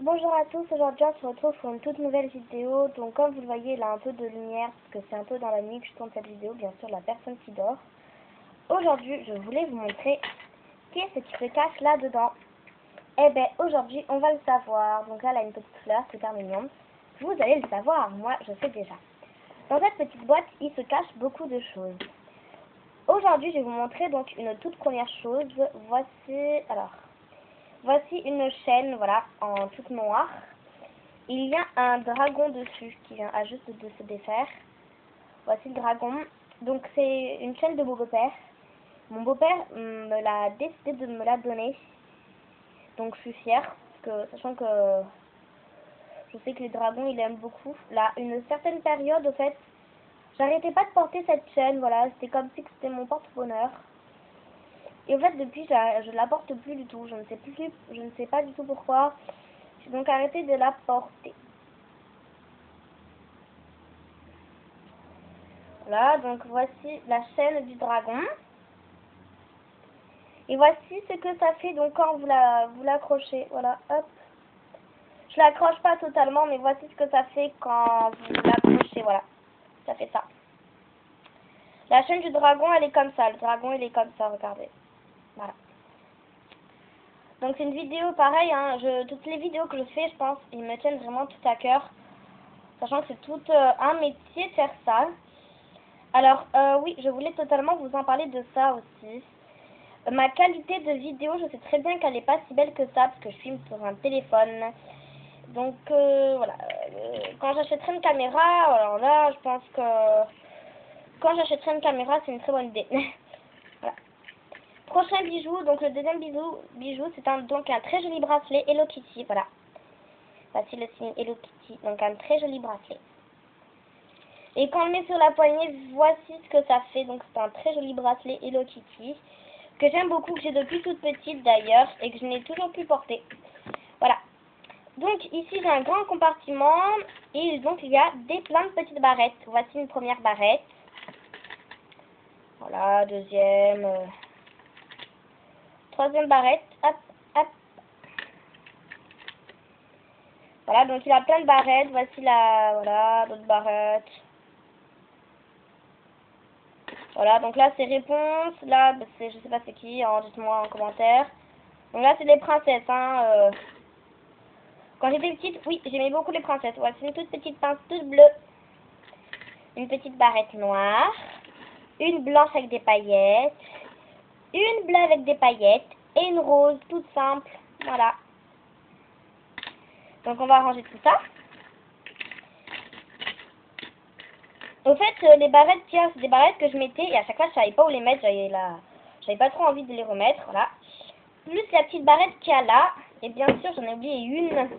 Bonjour à tous, aujourd'hui on se retrouve pour une toute nouvelle vidéo. Donc comme vous le voyez, il y a un peu de lumière parce que c'est un peu dans la nuit que je tourne cette vidéo, bien sûr la personne qui dort. Aujourd'hui je voulais vous montrer qu'est-ce qui se cache là-dedans. Eh bien aujourd'hui on va le savoir. Donc là elle a une petite fleur, super mignonne. Vous allez le savoir, moi je sais déjà. Dans cette petite boîte il se cache beaucoup de choses. Aujourd'hui je vais vous montrer donc une toute première chose. Voici une chaîne, voilà, en toute noire. Il y a un dragon dessus qui vient à juste de se défaire. Voici le dragon. Donc c'est une chaîne de mon beau-père. Mon beau-père me l'a décidé de me la donner. Donc je suis fière, parce que, sachant que je sais que les dragons il aime beaucoup. Là, une certaine période, au fait, j'arrêtais pas de porter cette chaîne, voilà. C'était comme si c'était mon porte-bonheur. Et en fait, depuis, je la porte plus du tout. Je ne sais pas du tout pourquoi. J'ai donc arrêté de la porter. Voilà, donc voici la chaîne du dragon. Et voici ce que ça fait donc quand vous l'accrochez. Voilà, hop. Je l'accroche pas totalement, mais voici ce que ça fait quand vous l'accrochez. Voilà, ça fait ça. La chaîne du dragon, elle est comme ça. Le dragon, il est comme ça, regardez. Voilà. Donc c'est une vidéo pareille, hein. Toutes les vidéos que je fais, je pense, ils me tiennent vraiment tout à cœur. Sachant que c'est tout un métier de faire ça. Alors, oui, je voulais totalement vous en parler de ça aussi. Ma qualité de vidéo, je sais très bien qu'elle n'est pas si belle que ça, parce que je filme sur un téléphone. Donc, voilà. Quand j'achèterai une caméra, alors là, je pense que quand j'achèterai une caméra, c'est une très bonne idée. Voilà. Prochain bijou, donc le deuxième bijou, c'est donc un très joli bracelet Hello Kitty, voilà. Voici le signe Hello Kitty, donc un très joli bracelet. Et quand on le met sur la poignée, voici ce que ça fait. Donc c'est un très joli bracelet Hello Kitty, que j'aime beaucoup, que j'ai depuis toute petite d'ailleurs, et que je n'ai toujours plus porté. Voilà. Donc ici j'ai un grand compartiment, et donc il y a plein de petites barrettes. Voici une première barrette. Voilà, deuxième, troisième barrette. Hop, hop. Voilà, donc il a plein de barrettes. Voici voilà, d'autres barrettes. Voilà, donc là c'est réponse, là je sais pas c'est qui, hein, dites-moi en commentaire. Donc là c'est les princesses, hein. Quand j'étais petite, oui, j'aimais beaucoup les princesses. Voici une toute petite pince toute bleue, une petite barrette noire, une blanche avec des paillettes, une bleue avec des paillettes et une rose toute simple. Voilà. Donc on va ranger tout ça. Au fait, les barrettes, tiens, c'est des barrettes que je mettais et à chaque fois je savais pas où les mettre. J'avais pas trop envie de les remettre, voilà. Plus la petite barrette qu'il y a là, et bien sûr j'en ai oublié une.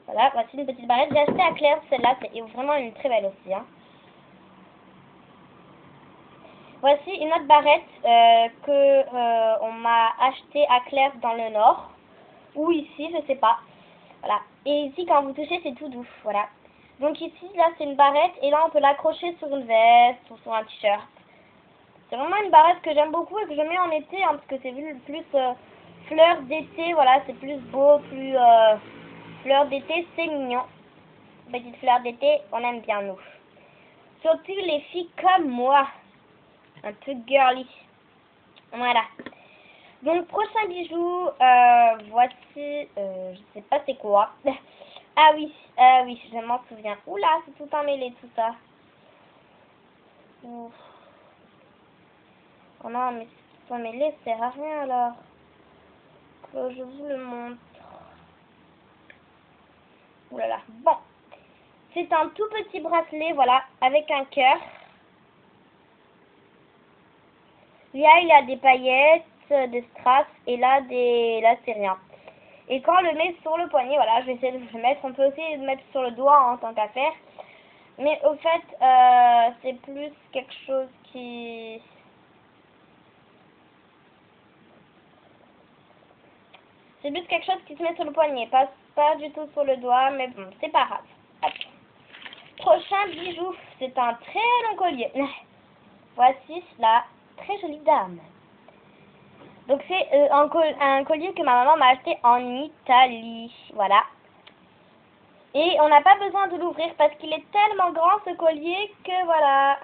Voilà, voici une petite barrette. J'ai acheté à Claire, celle-là, c'est vraiment une très belle aussi, hein. Voici une autre barrette que on m'a achetée à Claire dans le Nord, ou ici, je sais pas. Voilà. Et ici, quand vous touchez, c'est tout doux, voilà. Donc ici, là, c'est une barrette, et là, on peut l'accrocher sur une veste ou sur un t-shirt. C'est vraiment une barrette que j'aime beaucoup et que je mets en été, hein, parce que c'est plus fleur d'été, voilà, c'est plus beau, plus fleur d'été, c'est mignon. Petite fleur d'été, on aime bien nous. Surtout les filles comme moi, un peu girly. Voilà. Donc prochain bijou, voici, je sais pas c'est quoi. Ah oui, je m'en souviens. Oula, c'est tout emmêlé tout ça. Ouf. Oh non, mais c'est tout emmêlé, ça sert à rien alors. Que je vous le montre. Oulala. Bon, c'est un tout petit bracelet, voilà, avec un cœur. Là, il y a des paillettes, des strass, et là, là c'est rien. Et quand on le met sur le poignet, voilà, je vais essayer de le mettre. On peut aussi le mettre sur le doigt en tant qu'à faire. Mais au fait, c'est plus quelque chose qui... C'est plus quelque chose qui se met sur le poignet, pas du tout sur le doigt, mais bon, c'est pas grave. Hop. Prochain bijou, c'est un très long collier. Voici la très jolie dame. Donc c'est un collier que ma maman m'a acheté en Italie. Voilà. Et on n'a pas besoin de l'ouvrir parce qu'il est tellement grand ce collier que voilà.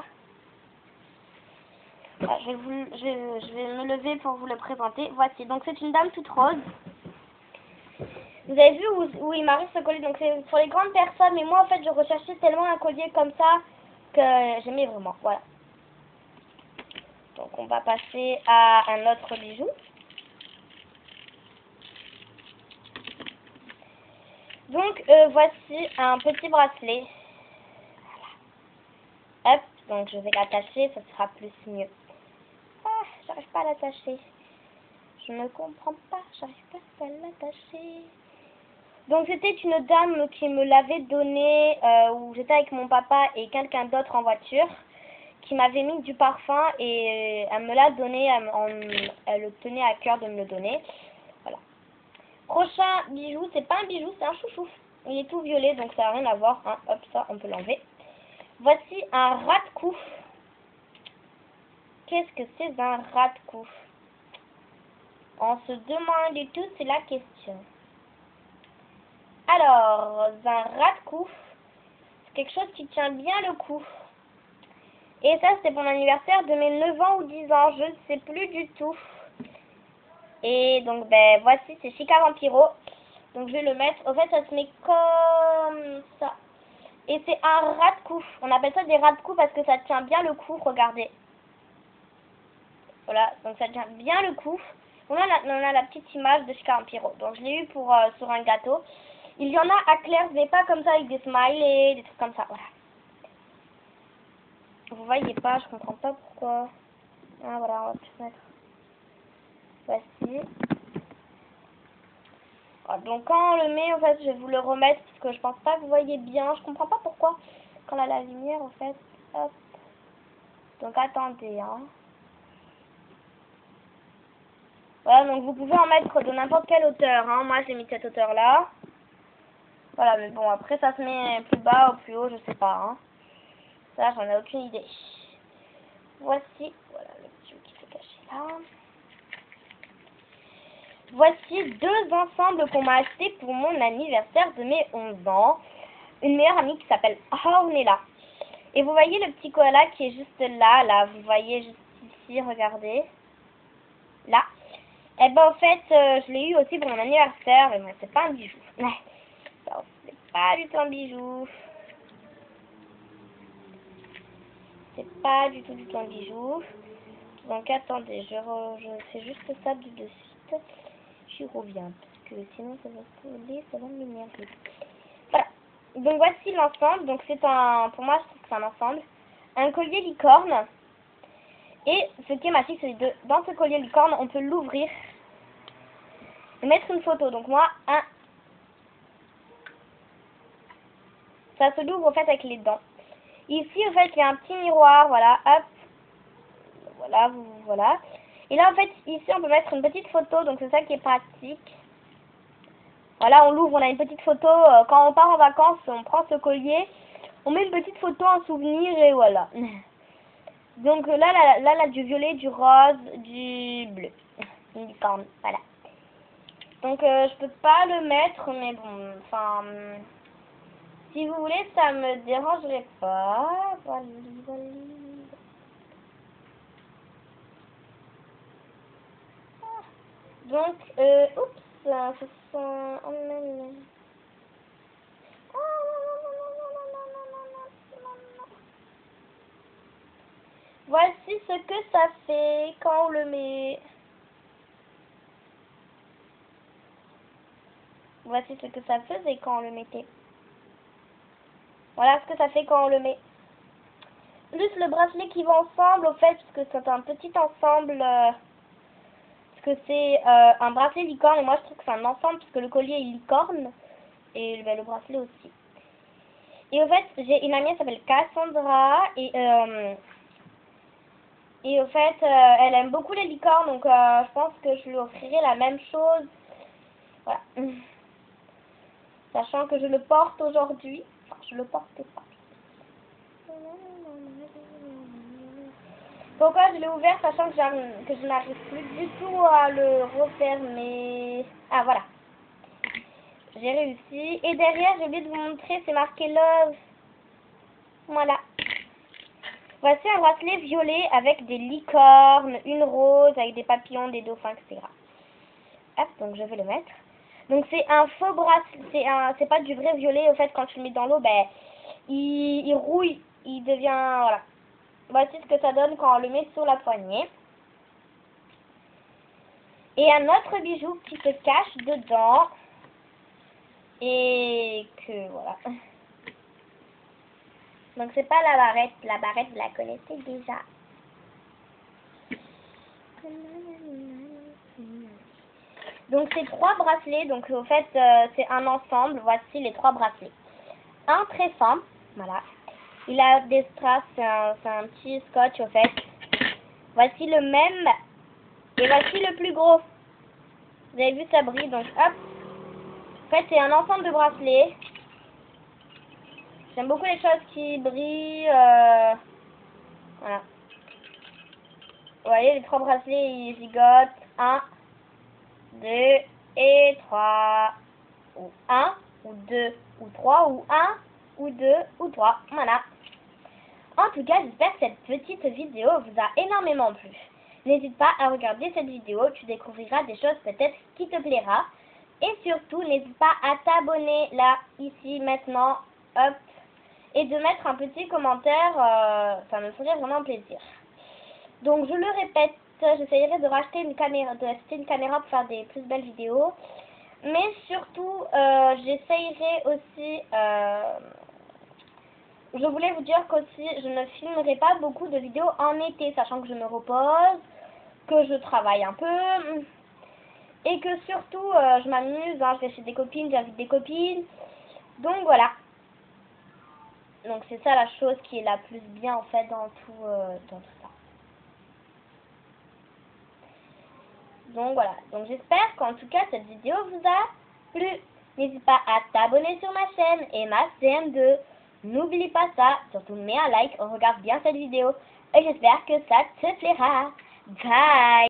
Voilà, je vais me lever pour vous le présenter. Voici, donc c'est une dame toute rose. Vous avez vu où il m'arrive ce collier, donc c'est pour les grandes personnes, mais moi en fait je recherchais tellement un collier comme ça que j'aimais vraiment, voilà. Donc on va passer à un autre bijou. Donc voici un petit bracelet. Voilà. Hop, donc je vais l'attacher, ça sera plus mieux. Ah, j'arrive pas à l'attacher. Je ne comprends pas, j'arrive pas à l'attacher. Donc c'était une dame qui me l'avait donné où j'étais avec mon papa et quelqu'un d'autre en voiture qui m'avait mis du parfum et elle me l'a donné, elle le tenait à cœur de me le donner. Voilà. Prochain bijou, c'est pas un bijou, c'est un chouchou. Il est tout violet donc ça n'a rien à voir. Hein. Hop, ça on peut l'enlever. Voici un rat-de-cou. Qu'est-ce que c'est un rat-de-cou? On se demande tout, c'est la question. Alors, un rat-de-cou, c'est quelque chose qui tient bien le cou. Et ça, c'était pour l'anniversaire de mes 9 ans ou 10 ans, je ne sais plus du tout. Et donc, ben, voici, c'est Chica Vampiro. Donc, je vais le mettre. Au fait, ça se met comme ça. Et c'est un rat-de-cou. On appelle ça des rat-de-cou parce que ça tient bien le cou, regardez. Voilà, donc ça tient bien le cou. On a la petite image de Chica Vampiro. Donc, je l'ai eu pour, sur un gâteau. Il y en a à Claire's, mais pas comme ça, avec des smileys, des trucs comme ça, voilà. Vous voyez pas, je comprends pas pourquoi. Ah voilà, on va tout mettre. Voici. Ah, donc quand on le met, en fait, je vais vous le remettre parce que je pense pas que vous voyez bien. Je comprends pas pourquoi. Quand on a la lumière, en fait. Hop. Donc attendez, hein. Voilà, donc vous pouvez en mettre de n'importe quelle hauteur, hein. Moi, j'ai mis cette hauteur-là. Voilà, mais bon, après, ça se met plus bas ou plus haut, je sais pas, hein. Ça, j'en ai aucune idée. Voici, voilà le bijou qui s'est caché là. Voici deux ensembles qu'on m'a achetés pour mon anniversaire de mes 11 ans. Une meilleure amie qui s'appelle Ornella. Et vous voyez le petit koala qui est juste là, vous voyez juste ici, regardez. Là. Et ben en fait, je l'ai eu aussi pour mon anniversaire, mais bon, c'est pas un bijou. C'est pas du tout un bijou. C'est pas du tout un bijou. Donc attendez, je fais juste ça de suite. J'y reviens parce que sinon ça va coller, ça va m'énerver. Voilà. Donc voici l'ensemble. Donc c'est un, pour moi je trouve que c'est un ensemble. Un collier licorne. Et ce qui est magique, c'est que dans ce collier licorne, on peut l'ouvrir et mettre une photo. Donc moi, ça se l'ouvre au fait avec les dents. Ici, au fait, il y a un petit miroir, voilà, hop. Voilà, voilà. Et là, en fait, ici, on peut mettre une petite photo, donc c'est ça qui est pratique. Voilà, on l'ouvre, on a une petite photo. Quand on part en vacances, on prend ce collier, on met une petite photo en souvenir et voilà. Donc là, du violet, du rose, du bleu. Une licorne, voilà. Donc, je peux pas le mettre, mais bon, enfin... si vous voulez, ça me dérangerait pas. Voilà, voilà. Donc, oups, ce sont... Oh, non. Voici ce que ça fait quand on le met. Voici ce que ça faisait quand on le mettait. Voilà ce que ça fait quand on le met. Plus le bracelet qui va ensemble, au fait, parce que c'est un petit ensemble... parce que c'est un bracelet licorne, et moi je trouve que c'est un ensemble, parce que le collier est licorne, et ben, le bracelet aussi. Et au fait, j'ai une amie qui s'appelle Cassandra, et au fait, elle aime beaucoup les licornes, donc je pense que je lui offrirai la même chose. Voilà. Sachant que je le porte aujourd'hui. Enfin, je le portais pas. Pourquoi je l'ai ouvert sachant que je n'arrive plus du tout à le refermer. Ah voilà. J'ai réussi. Et derrière, j'ai oublié de vous montrer, c'est marqué Love. Voilà. Voici un bracelet violet avec des licornes, une rose avec des papillons, des dauphins, etc. Hop, donc je vais le mettre. Donc c'est un faux bracelet, c'est pas du vrai violet. Au fait, quand tu le mets dans l'eau, ben il rouille, il devient, voilà. Voici ce que ça donne quand on le met sur la poignée. Et un autre bijou qui se cache dedans. Et que voilà. Donc c'est pas la barrette. La barrette, vous la connaissez déjà. Donc c'est 3 bracelets. Donc au fait c'est un ensemble. Voici les 3 bracelets. Un très fin. Voilà. Il a des strass. C'est un petit scotch au fait. Voici le même. Et voici le plus gros. Vous avez vu, ça brille. Donc hop. En fait c'est un ensemble de bracelets. J'aime beaucoup les choses qui brillent. Voilà. Vous voyez, les 3 bracelets, ils gigotent. 1, 2 et 3. Ou 1, ou 2, ou 3, ou 1, ou 2, ou 3. Voilà. En tout cas, j'espère que cette petite vidéo vous a énormément plu. N'hésite pas à regarder cette vidéo, tu découvriras des choses peut-être qui te plaira. Et surtout, n'hésite pas à t'abonner là, ici, maintenant. Hop. Et de mettre un petit commentaire, ça me ferait vraiment plaisir. Donc je le répète, j'essayerai de racheter une caméra, pour faire des plus belles vidéos. Mais surtout, j'essayerai aussi, je voulais vous dire qu'aussi, je ne filmerai pas beaucoup de vidéos en été, sachant que je me repose, que je travaille un peu, et que surtout, je m'amuse, hein, je vais chez des copines, j'invite des copines. Donc voilà. Donc c'est ça la chose qui est la plus bien en fait dans tout ça. Donc voilà, donc j'espère qu'en tout cas cette vidéo vous a plu. N'hésite pas à t'abonner sur ma chaîne Emma CM2. N'oublie pas ça, surtout mets un like, regarde bien cette vidéo. Et j'espère que ça te plaira. Bye!